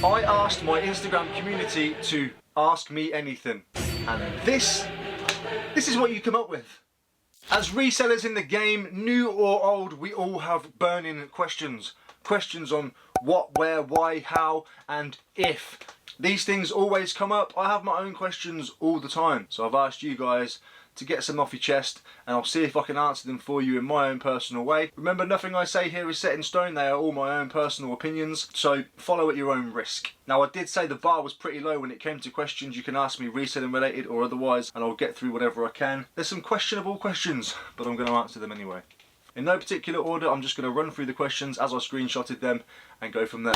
I asked my Instagram community to ask me anything, and this is what you come up with. As resellers in the game, new or old, we all have burning questions. Questions on what, where, why, how, and if. These things always come up. I have my own questions all the time. So I've asked you guys to get some off your chest, and I'll see if I can answer them for you in my own personal way. Remember, nothing I say here is set in stone. They are all my own personal opinions, so follow at your own risk. Now, I did say the bar was pretty low when it came to questions you can ask me reselling related or otherwise, and I'll get through whatever I can. There's some questionable questions, but I'm going to answer them anyway. In no particular order, I'm just going to run through the questions as I screenshotted them and go from there.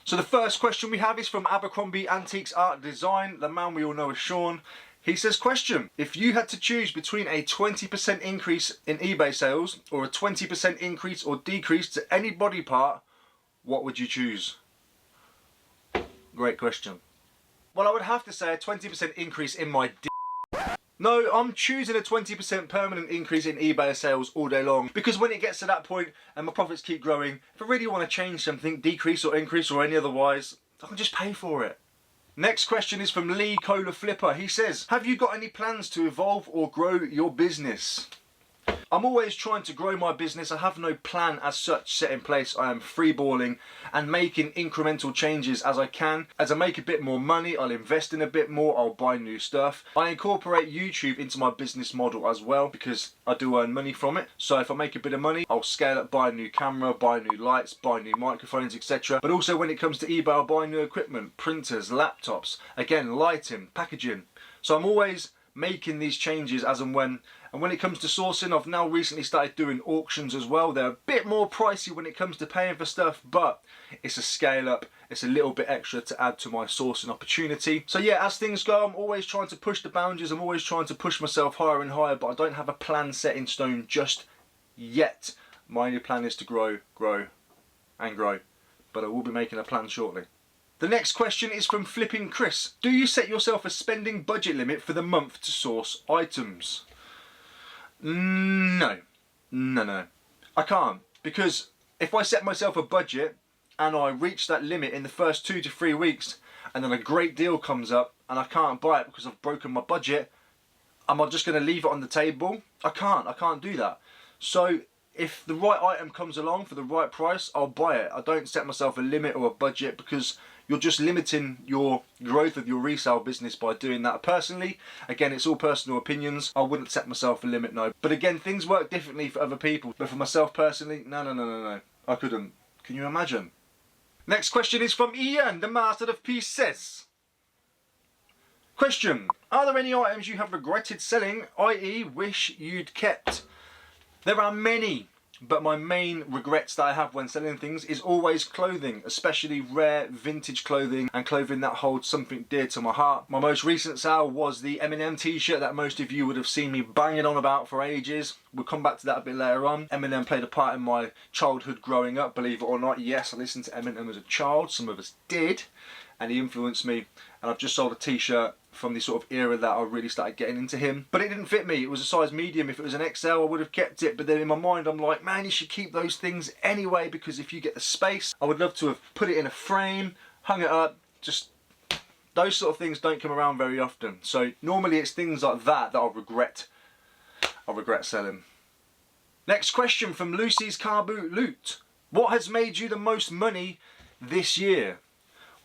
So the first question we have is from Abercrombie Antiques Art Design, the man we all know as Sean. He says, question, if you had to choose between a 20% increase in eBay sales or a 20% increase or decrease to any body part, what would you choose? Great question. Well, I would have to say a 20% increase in my No, I'm choosing a 20% permanent increase in eBay sales all day long, because when it gets to that point and my profits keep growing, if I really want to change something, decrease or increase or any otherwise, I can just pay for it. Next question is from Lee Cola Flipper. He says, have you got any plans to evolve or grow your business? I'm always trying to grow my business. I have no plan as such set in place. I am freeballing and making incremental changes as I can. As I make a bit more money, I'll invest in a bit more, I'll buy new stuff. I incorporate YouTube into my business model as well because I do earn money from it. So if I make a bit of money, I'll scale up, buy a new camera, buy new lights, buy new microphones, etc. But also when it comes to eBay, I'll buy new equipment, printers, laptops, again, lighting, packaging. So I'm always making these changes as and when. And when it comes to sourcing, I've now recently started doing auctions as well. They're a bit more pricey when it comes to paying for stuff, but it's a scale up. It's a little bit extra to add to my sourcing opportunity. So yeah, as things go, I'm always trying to push the boundaries. I'm always trying to push myself higher and higher, but I don't have a plan set in stone just yet. My only plan is to grow, grow, and grow. But I will be making a plan shortly. The next question is from Flipping Chris. Do you set yourself a spending budget limit for the month to source items? No, I can't, because if I set myself a budget and I reach that limit in the first 2 to 3 weeks and then a great deal comes up and I can't buy it because I've broken my budget, am I just going to leave it on the table? I can't do that. So if the right item comes along for the right price, I'll buy it. I don't set myself a limit or a budget because you're just limiting your growth of your resale business by doing that. Personally, again, it's all personal opinions. I wouldn't set myself a limit, no. But again, things work differently for other people. But for myself personally, no. I couldn't. Can you imagine? Next question is from Ian, the master of pieces. Question, are there any items you have regretted selling, i.e. wish you'd kept? There are many, but my main regrets that I have when selling things is always clothing, especially rare vintage clothing and clothing that holds something dear to my heart. My most recent sale was the Eminem t-shirt that most of you would have seen me banging on about for ages. We'll come back to that a bit later on. Eminem played a part in my childhood growing up, believe it or not. Yes, I listened to Eminem as a child, some of us did, and he influenced me. And I've just sold a t-shirt from the sort of era that I really started getting into him. But it didn't fit me. It was a size medium. If it was an XL, I would have kept it. But then in my mind, I'm like, man, you should keep those things anyway, because if you get the space, I would love to have put it in a frame, hung it up. Just those sort of things don't come around very often. So normally it's things like that I'll regret selling. Next question from Lucy's Car Boot Loot. What has made you the most money this year?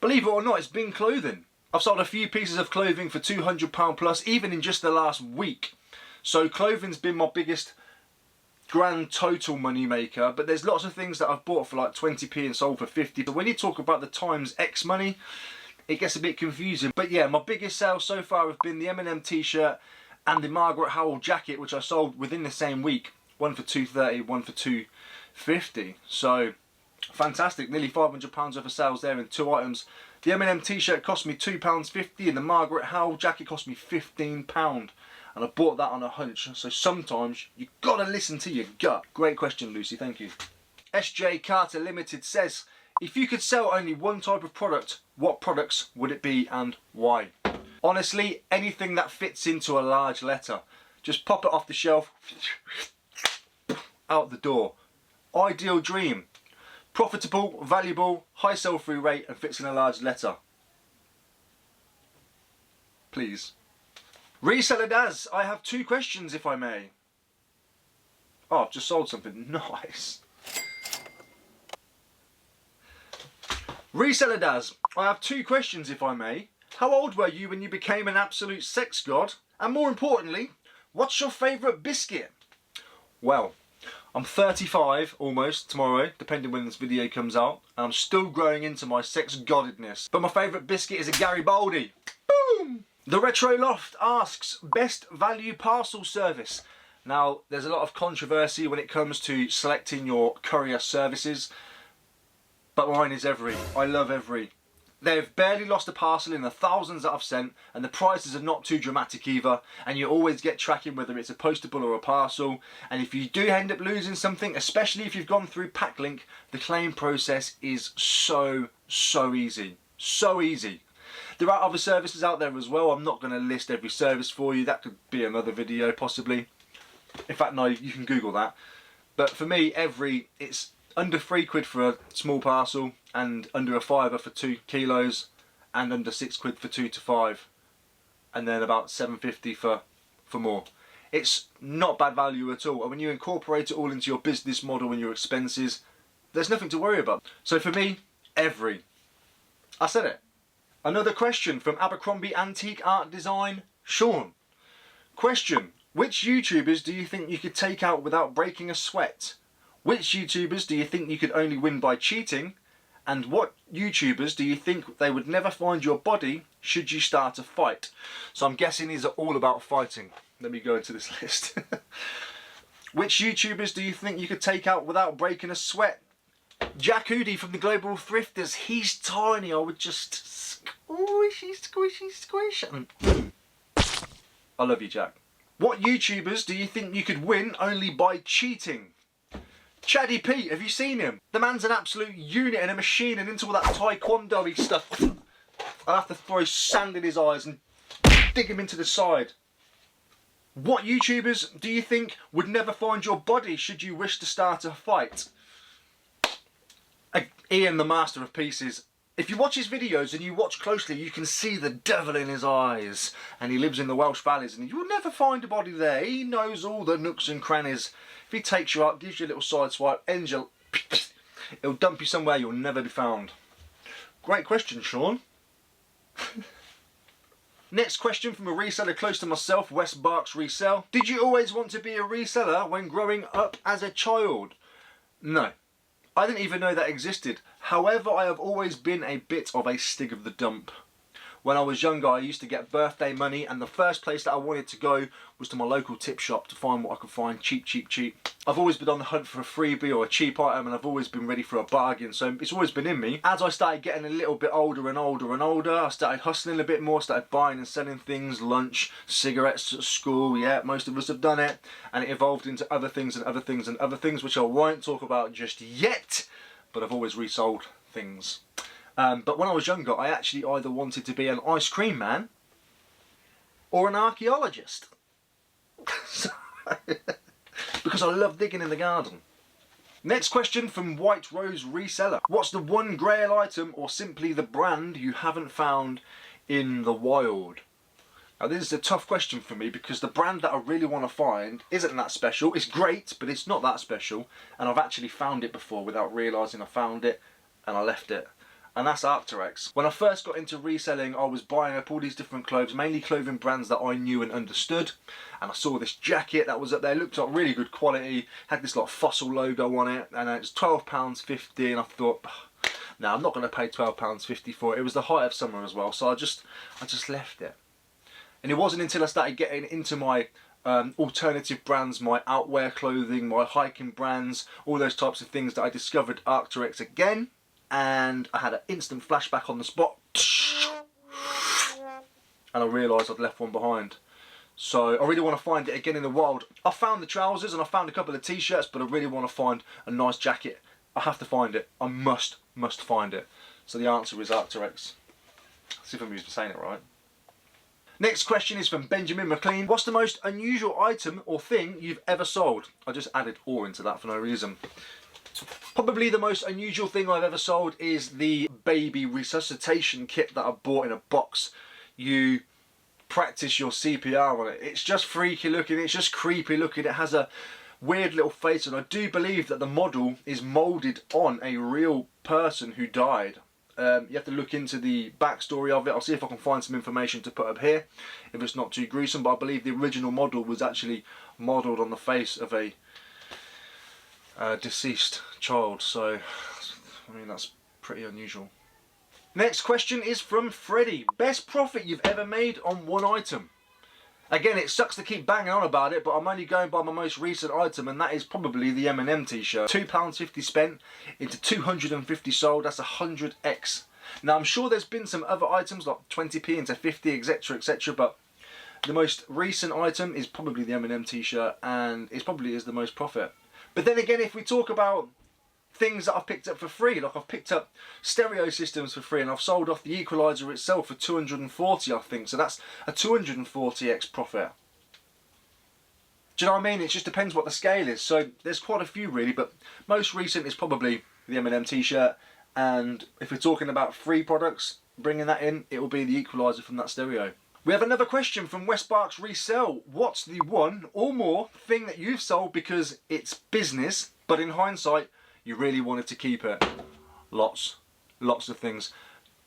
Believe it or not, it's been clothing. I've sold a few pieces of clothing for £200 plus, even in just the last week. So clothing's been my biggest grand total money maker, but there's lots of things that I've bought for like 20p and sold for 50. But when you talk about the times X money, it gets a bit confusing. But yeah, my biggest sales so far have been the M&M t-shirt and the Margaret Howell jacket, which I sold within the same week. One for £230, one for £250. So fantastic, nearly £500 worth of sales there in 2 items. The M&M t-shirt cost me £2.50 and the Margaret Howell jacket cost me £15. And I bought that on a hunch. So sometimes you gotta listen to your gut. Great question, Lucy, thank you. SJ Carter Limited says, if you could sell only one type of product, what products would it be and why? Honestly, anything that fits into a large letter. Just pop it off the shelf, out the door. Ideal dream. Profitable, valuable, high sell-through rate and fits in a large letter. Please. Reseller Daz, I have 2 questions if I may. Oh, I've just sold something. Nice. Reseller Daz, I have 2 questions if I may. How old were you when you became an absolute sex god? And more importantly, what's your favourite biscuit? Well, I'm 35 almost tomorrow, depending when this video comes out, and I'm still growing into my sex goddedness. But my favourite biscuit is a Garibaldi. Boom! The Retro Loft asks, best value parcel service. Now, there's a lot of controversy when it comes to selecting your courier services, but mine is Every. I love Every. They've barely lost a parcel in the thousands that I've sent, and the prices are not too dramatic either, and you always get tracking whether it's a postable or a parcel. And if you do end up losing something, especially if you've gone through Packlink, the claim process is so easy. So easy. There are other services out there as well. I'm not going to list every service for you. That could be another video possibly. In fact, no, you can Google that. But for me, Every, it's under £3 for a small parcel, and under a £5 for 2 kilos, and under £6 for 2 to 5, and then about £7.50 for more. It's not bad value at all, and when you incorporate it all into your business model and your expenses, there's nothing to worry about. So for me, Every. I said it. Another question from Abercrombie Antique Art Design, Sean. Question, which YouTubers do you think you could take out without breaking a sweat? Which YouTubers do you think you could only win by cheating? And what YouTubers do you think they would never find your body should you start a fight? So I'm guessing these are all about fighting. Let me go into this list. Which YouTubers do you think you could take out without breaking a sweat? Jack Hoodie from the Global Thrifters. He's tiny. I would just squishy. I love you, Jack. What YouTubers do you think you could win only by cheating? Chaddy Pete, have you seen him? The man's an absolute unit and a machine, and into all that taekwondo-y stuff, I'll have to throw sand in his eyes and dig him into the side. What YouTubers do you think would never find your body should you wish to start a fight? Ian, the Master of Pieces. If you watch his videos and you watch closely, you can see the devil in his eyes. And he lives in the Welsh valleys, and you'll never find a body there. He knows all the nooks and crannies. If he takes you up, gives you a little side swipe, ends you, he'll dump you somewhere you'll never be found. Great question, Sean. Next question from a reseller close to myself, West Berks Resell. Did you always want to be a reseller when growing up as a child? No. I didn't even know that existed. However, I have always been a bit of a stig of the dump. When I was younger, I used to get birthday money, and the first place that I wanted to go was to my local tip shop to find what I could find cheap. I've always been on the hunt for a freebie or a cheap item, and I've always been ready for a bargain, so it's always been in me. As I started getting a little bit older and older, I started hustling a bit more, started buying and selling things, lunch, cigarettes at school, yeah, most of us have done it, and it evolved into other things and other things and other things, which I won't talk about just yet, but I've always resold things. But when I was younger, I actually either wanted to be an ice cream man or an archaeologist. Because I love digging in the garden. Next question from White Rose Reseller. What's the one grail item or simply the brand you haven't found in the wild? Now this is a tough question for me because the brand that I really want to find isn't that special. It's great, but it's not that special. And I've actually found it before without realising I found it, and I left it. And that's Arc'teryx. When I first got into reselling, I was buying up all these different clothes, mainly clothing brands that I knew and understood. And I saw this jacket that was up there, looked like really good quality, had this like fossil logo on it, and it was £12.50, and I thought, no, I'm not going to pay £12.50 for it. It was the height of summer as well, so I just left it. And it wasn't until I started getting into my alternative brands, my outwear clothing, my hiking brands, all those types of things, that I discovered Arc'teryx again. And I had an instant flashback on the spot, and I realised I'd left one behind. So I really want to find it again in the wild. I found the trousers and I found a couple of t-shirts, but I really want to find a nice jacket. I have to find it. I must find it. So the answer is Arc'teryx. See if I'm saying it right. Next question is from Benjamin McLean. What's the most unusual item or thing you've ever sold? I just added "or" into that for no reason. Probably the most unusual thing I've ever sold is the baby resuscitation kit that I bought in a box. You practice your CPR on it. It's just freaky looking, it's just creepy looking, it has a weird little face, and I do believe that the model is moulded on a real person who died. You have to look into the backstory of it. I'll see if I can find some information to put up here if it's not too gruesome, but I believe the original model was actually modelled on the face of a deceased child, so I mean that's pretty unusual. Next question is from Freddie. Best profit you've ever made on one item? Again, it sucks to keep banging on about it, but I'm only going by my most recent item, and that is probably the M&M t-shirt. £2.50 spent into 250 sold, that's 100x. Now I'm sure there's been some other items like 20p into 50, etc, etc, but the most recent item is probably the M&M t-shirt, and it probably is the most profit. But then again, if we talk about things that I've picked up for free, like I've picked up stereo systems for free, and I've sold off the equalizer itself for 240, I think, so that's a 240x profit. Do you know what I mean? It just depends what the scale is, so there's quite a few really, but most recent is probably the M&M t-shirt, and if we're talking about free products, bringing that in, it will be the equalizer from that stereo. We have another question from Westbarks Resell. What's the one or more thing that you've sold because it's business, but in hindsight you really wanted to keep it? Lots of things.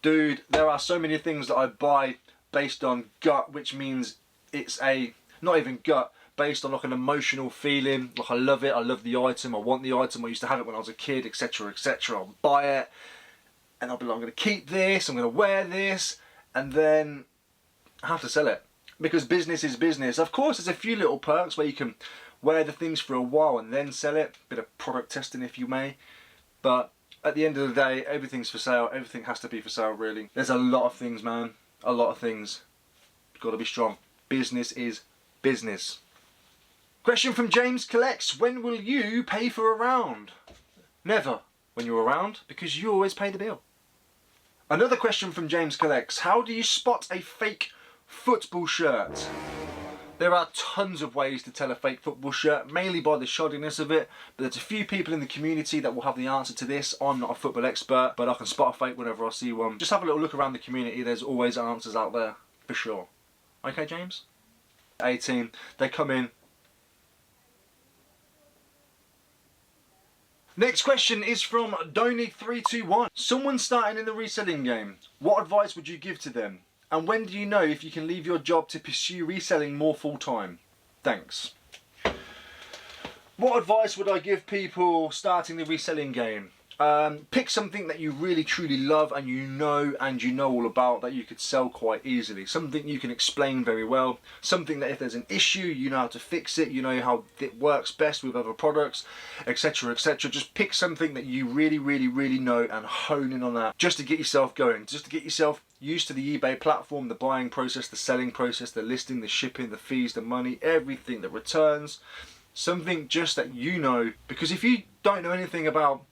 Dude, there are so many things that I buy based on gut, which means it's not even gut, based on like an emotional feeling, like I love it, I love the item, I want the item, I used to have it when I was a kid, etc, etc. I'll buy it and I'll be like, I'm going to keep this, I'm going to wear this, and then I have to sell it because business is business. Of course there's a few little perks where you can wear the things for a while and then sell it, bit of product testing if you may, but at the end of the day everything's for sale, everything has to be for sale really. There's a lot of things, man, a lot of things. Got to be strong. Business is business. Question from James Collects. When will you pay for a round? Never when you're around, because you always pay the bill. Another question from James Collects. How do you spot a fake football shirt? There are tons of ways to tell a fake football shirt, mainly by the shoddiness of it, but there's a few people in the community that will have the answer to this. I'm not a football expert, but I can spot a fake whenever I see one. Just have a little look around the community, there's always answers out there, for sure. Okay, James? 18, they come in. Next question is from Donny321. Someone starting in the reselling game, what advice would you give to them? And when do you know if you can leave your job to pursue reselling more full time? Thanks. What advice would I give people starting the reselling game? Pick something that you really truly love and you know all about, that you could sell quite easily. Something you can explain very well. Something that if there's an issue, you know how to fix it, you know how it works best with other products, etc, etc. Just pick something that you really know and hone in on that, just to get yourself going, just to get yourself used to the eBay platform, the buying process, the selling process, the listing, the shipping, the fees, the money, everything, the returns. Something just that you know, because if you don't know anything about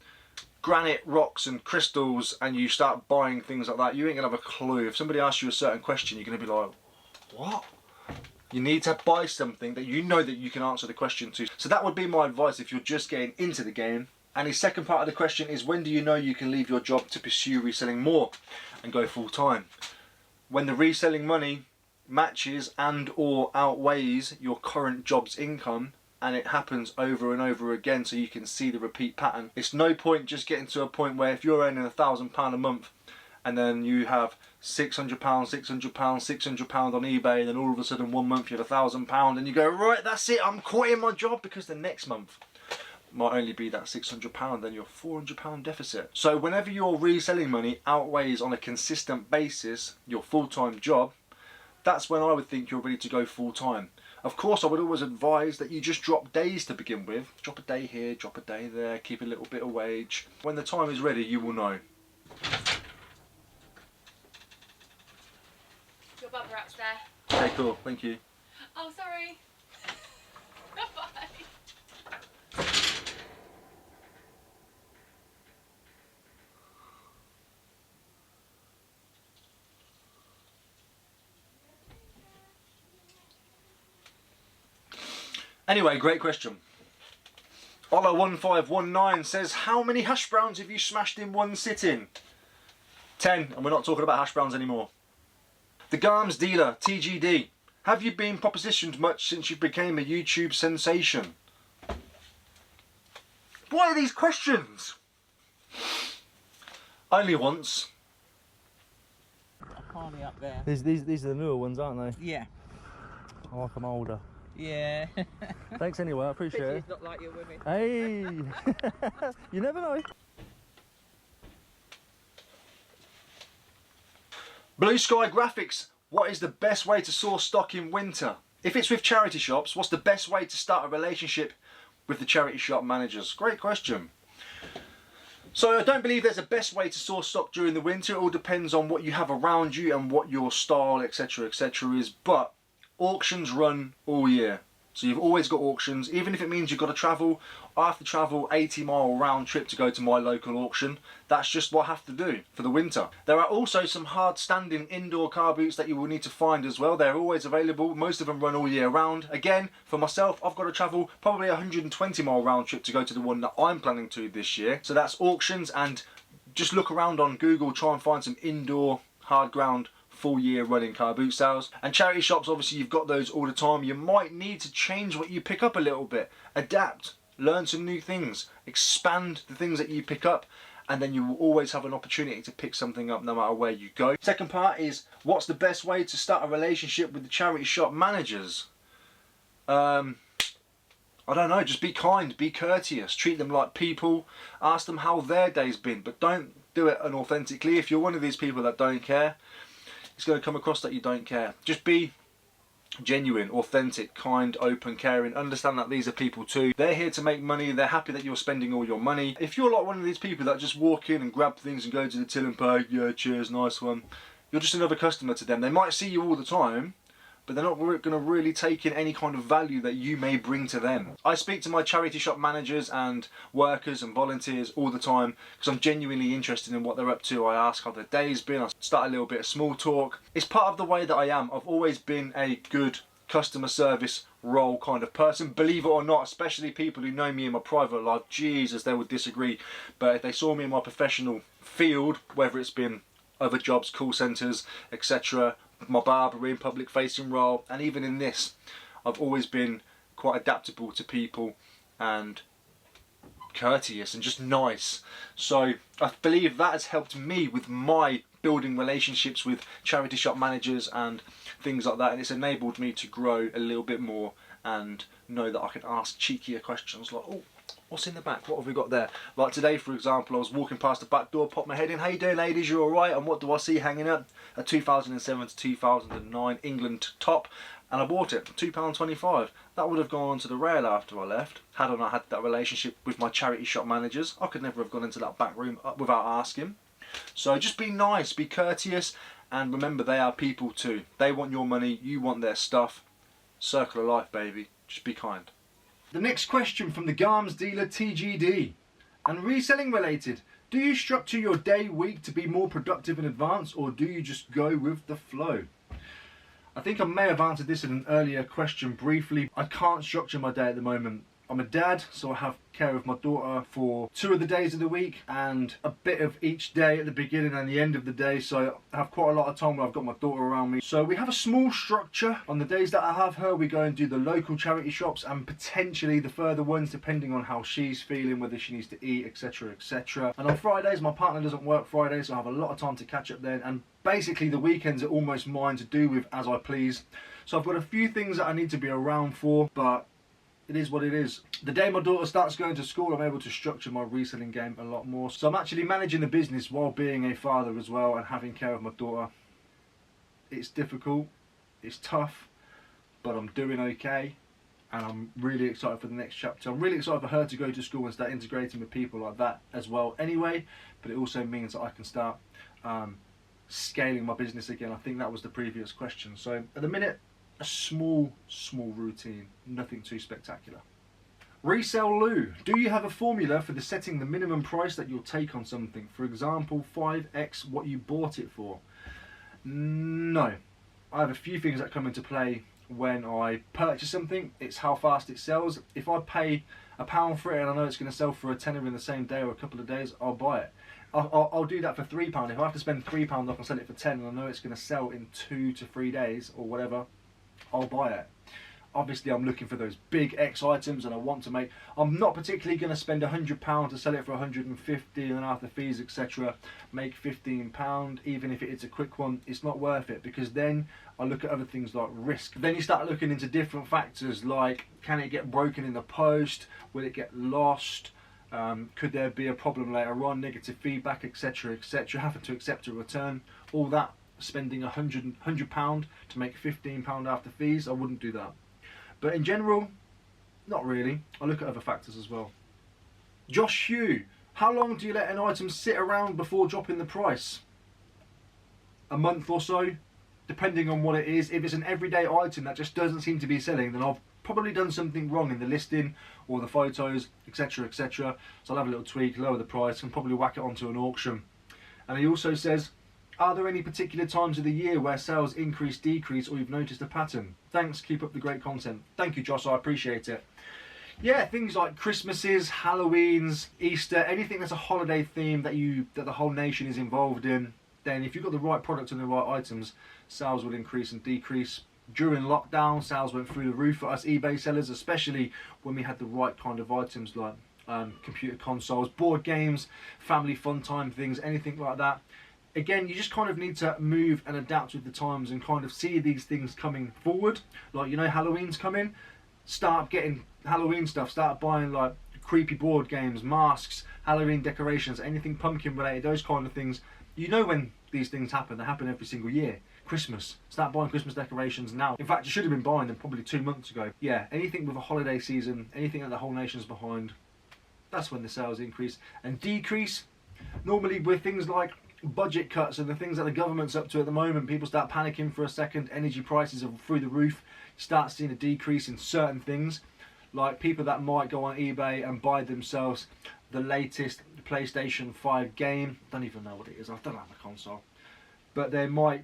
granite, rocks and crystals and you start buying things like that, you ain't gonna have a clue. If somebody asks you a certain question, you're gonna be like, what? You need to buy something that you know that you can answer the question to. So that would be my advice if you're just getting into the game. And his second part of the question is, when do you know you can leave your job to pursue reselling more and go full time? When the reselling money matches and or outweighs your current job's income, and it happens over and over again, so you can see the repeat pattern. It's no point just getting to a point where if you're earning £1,000 a month and then you have £600, £600, £600 on eBay, and then all of a sudden one month you have £1,000 and you go, right, that's it, I'm quitting my job, because the next month might only be that £600, then you're £400 deficit. So whenever your reselling money outweighs on a consistent basis your full-time job, that's when I would think you're ready to go full-time. Of course, I would always advise that you just drop days to begin with. Drop a day here, drop a day there, keep a little bit of wage. When the time is ready, you will know. Your bubble wrap's there. Okay, cool, thank you. Oh, sorry. Bye. Anyway, great question. Ola1519 says, how many hash browns have you smashed in one sitting? 10, and we're not talking about hash browns anymore. The Garms Dealer, TGD. Have you been propositioned much since you became a YouTube sensation? What are these questions? Only once. Harley up there. These are the newer ones, aren't they? Yeah. I like them older. Yeah. Thanks anyway, I appreciate it. It's not like your women. Hey! You never know. Blue Sky Graphics. What is the best way to source stock in winter? If it's with charity shops, what's the best way to start a relationship with the charity shop managers? Great question. So I don't believe there's a best way to source stock during the winter. It all depends on what you have around you and what your style, etc, etc is. But auctions run all year. So you've always got auctions, even if it means you've got to travel. I have to travel 80-mile round trip to go to my local auction. That's just what I have to do for the winter. There are also some hard standing indoor car boots that you will need to find as well. They're always available. Most of them run all year round. Again, for myself, I've got to travel probably a 120-mile round trip to go to the one that I'm planning to this year. So that's auctions, and just look around on Google, try and find some indoor hard ground full year running car boot sales. And charity shops, obviously you've got those all the time. You might need to change what you pick up a little bit, adapt, learn some new things, expand the things that you pick up, and then you will always have an opportunity to pick something up no matter where you go. Second part is, what's the best way to start a relationship with the charity shop managers? I don't know, just be kind, be courteous, treat them like people, ask them how their day's been, but don't do it unauthentically. If you're one of these people that don't care, it's going to come across that you don't care. Just be genuine, authentic, kind, open, caring. Understand that these are people too. They're here to make money. They're happy that you're spending all your money. If you're like one of these people that just walk in and grab things and go to the till and pay, yeah, cheers, nice one, you're just another customer to them. They might see you all the time, but they're not going to really take in any kind of value that you may bring to them. I speak to my charity shop managers and workers and volunteers all the time because I'm genuinely interested in what they're up to. I ask how their day's been, I start a little bit of small talk. It's part of the way that I am. I've always been a good customer service role kind of person, believe it or not, especially people who know me in my private life. Jesus, they would disagree, but if they saw me in my professional field, whether it's been other jobs, call centres, etc., my barbering, public facing role, and even in this, I've always been quite adaptable to people and courteous and just nice. So I believe that has helped me with my building relationships with charity shop managers and things like that, and it's enabled me to grow a little bit more and know that I can ask cheekier questions like, oh, what's in the back? What have we got there? Like today, for example, I was walking past the back door, popped my head in, how you doing ladies, you alright? And what do I see hanging up? A 2007 to 2009 England top, and I bought it, £2.25. That would have gone onto the rail after I left, had I not had that relationship with my charity shop managers. I could never have gone into that back room without asking. So just be nice, be courteous, and remember they are people too. They want your money, you want their stuff. Circle of life, baby. Just be kind. The next question from the Garms Dealer TGD, and reselling related. Do you structure your day, week to be more productive in advance, or do you just go with the flow? I think I may have answered this in an earlier question briefly. I can't structure my day at the moment. I'm a dad, so I have care of my daughter for 2 of the days of the week and a bit of each day at the beginning and the end of the day, so I have quite a lot of time where I've got my daughter around me. So we have a small structure. On the days that I have her, we go and do the local charity shops and potentially the further ones depending on how she's feeling, whether she needs to eat, etc, etc. And on Fridays, my partner doesn't work Fridays, so I have a lot of time to catch up then, and basically the weekends are almost mine to do with as I please. So I've got a few things that I need to be around for, but it is what it is. The day my daughter starts going to school, I'm able to structure my reselling game a lot more. So I'm actually managing the business while being a father as well and having care of my daughter. It's difficult, it's tough, but I'm doing okay, and I'm really excited for the next chapter. I'm really excited for her to go to school and start integrating with people like that as well anyway, but it also means that I can start scaling my business again. I think that was the previous question. So at the minute, a small routine, nothing too spectacular. Resell Lou, do you have a formula for setting the minimum price that you'll take on something? For example, 5x what you bought it for? No. I have a few things that come into play when I purchase something. It's how fast it sells. If I pay £1 for it and I know it's going to sell for a tenner in the same day or a couple of days, I'll buy it. I'll do that for £3. If I have to spend £3, I can sell it for 10 and I know it's going to sell in 2 to 3 days or whatever, I'll buy it. Obviously I'm looking for those big X items and I want to make, I'm not particularly going to spend £100 to sell it for 150 and then after fees etc make £15, even if it's a quick one, it's not worth it, because then I look at other things like risk. Then you start looking into different factors like, can it get broken in the post, will it get lost, could there be a problem later on, negative feedback etc etc, having to accept a return, all that. Spending £100 to make £15 after fees, I wouldn't do that. But in general, not really. I look at other factors as well. Josh Hugh, how long do you let an item sit around before dropping the price? A month or so, depending on what it is. If it's an everyday item that just doesn't seem to be selling, then I've probably done something wrong in the listing or the photos, etc, etc. So I'll have a little tweak, lower the price and probably whack it onto an auction. And he also says, are there any particular times of the year where sales increase, decrease, or you've noticed a pattern? Thanks, keep up the great content. Thank you, Josh, I appreciate it. Yeah, things like Christmases, Halloweens, Easter, anything that's a holiday theme that the whole nation is involved in, then if you've got the right product and the right items, sales will increase and decrease. During lockdown, sales went through the roof for us eBay sellers, especially when we had the right kind of items like computer consoles, board games, family fun time things, anything like that. Again, you just kind of need to move and adapt with the times and kind of see these things coming forward. Like, you know, Halloween's coming, start getting Halloween stuff, start buying like creepy board games, masks, Halloween decorations, anything pumpkin related, those kind of things. You know when these things happen, they happen every single year. Christmas, start buying Christmas decorations now. In fact, you should have been buying them probably 2 months ago. Yeah, anything with a holiday season, anything that the whole nation's behind, that's when the sales increase and decrease. Normally with things like budget cuts and the things that the government's up to at the moment, people start panicking for a second, energy prices are through the roof, you start seeing a decrease in certain things, like people that might go on eBay and buy themselves the latest PlayStation 5 game, don't even know what it is, I don't have a console, but they might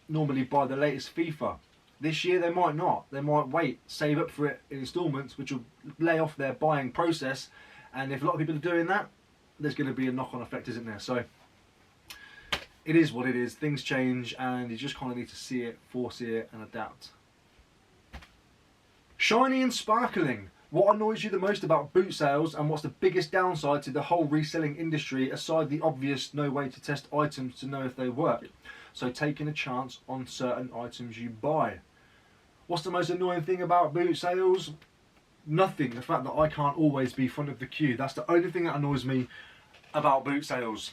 normally buy the latest FIFA. This year they might not, they might wait, save up for it in installments, which will lay off their buying process, and if a lot of people are doing that, there's going to be a knock-on effect, isn't there? So it is what it is, things change and you just kind of need to see it, foresee it and adapt. Shiny and sparkling. What annoys you the most about boot sales and what's the biggest downside to the whole reselling industry aside the obvious no way to test items to know if they work? So taking a chance on certain items you buy. What's the most annoying thing about boot sales? Nothing, the fact that I can't always be front of the queue. That's the only thing that annoys me about boot sales.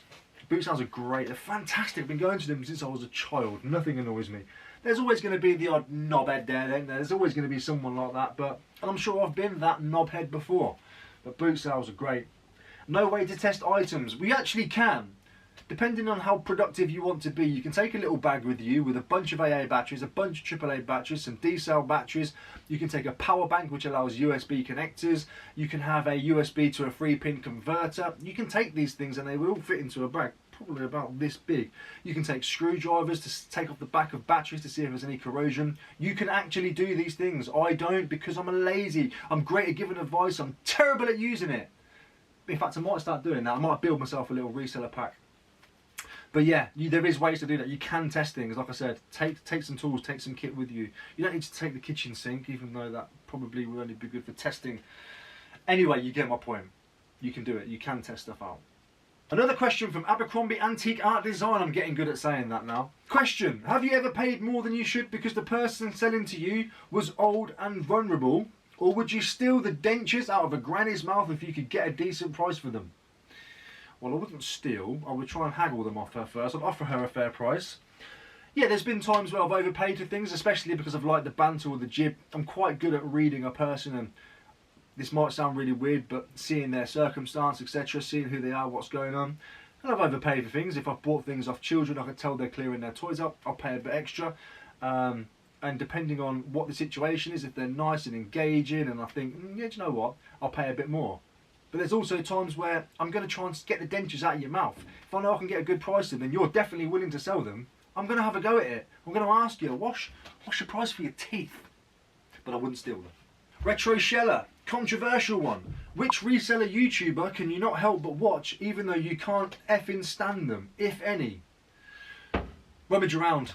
Boot sales are great, they're fantastic, I've been going to them since I was a child, nothing annoys me. There's always going to be the odd knobhead there, then there's always going to be someone like that, but and I'm sure I've been that knobhead before. But boot sales are great. No way to test items. We actually can. Depending on how productive you want to be, you can take a little bag with you with a bunch of AA batteries, a bunch of AAA batteries, some D-cell batteries. You can take a power bank which allows USB connectors. You can have a USB to a 3-pin converter. You can take these things and they will all fit into a bag, probably about this big. You can take screwdrivers to take off the back of batteries to see if there's any corrosion. You can actually do these things. I don't because I'm a lazy. I'm great at giving advice. I'm terrible at using it. In fact, I might start doing that. I might build myself a little reseller pack. But yeah, there is ways to do that. You can test things. Like I said, take some tools, take some kit with you. You don't need to take the kitchen sink, even though that probably would only be good for testing. Anyway, you get my point. You can do it. You can test stuff out. Another question from Abercrombie Antique Art Design. I'm getting good at saying that now. Question: have you ever paid more than you should because the person selling to you was old and vulnerable? Or would you steal the dentures out of a granny's mouth if you could get a decent price for them? Well, I wouldn't steal. I would try and haggle them off her first. I'd offer her a fair price. Yeah, there's been times where I've overpaid for things, especially because I've liked the banter or the jib. I'm quite good at reading a person, and this might sound really weird, but seeing their circumstance, etc., seeing who they are, what's going on. And I've overpaid for things. If I've bought things off children, I can tell they're clearing their toys up, I'll pay a bit extra. And depending on what the situation is, if they're nice and engaging, and I think, yeah, do you know what, I'll pay a bit more. But there's also times where I'm going to try and get the dentures out of your mouth. If I know I can get a good price for them, and you're definitely willing to sell them, I'm going to have a go at it. I'm going to ask you, what's your price for your teeth? But I wouldn't steal them. Retro Sheller, Controversial one. Which reseller YouTuber can you not help but watch even though you can't effing stand them, if any? Rummage around.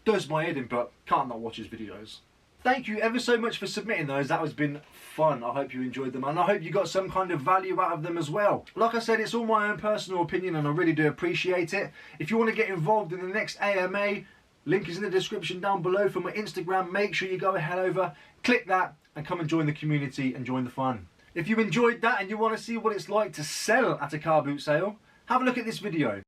Does my head in, but can't not watch his videos. Thank you ever so much for submitting those. That has been fun. I hope you enjoyed them and I hope you got some kind of value out of them as well. Like I said, it's all my own personal opinion and I really do appreciate it. If you want to get involved in the next AMA, link is in the description down below for my Instagram. Make sure you go ahead over, click that and come and join the community and join the fun. If you enjoyed that and you want to see what it's like to sell at a car boot sale, have a look at this video.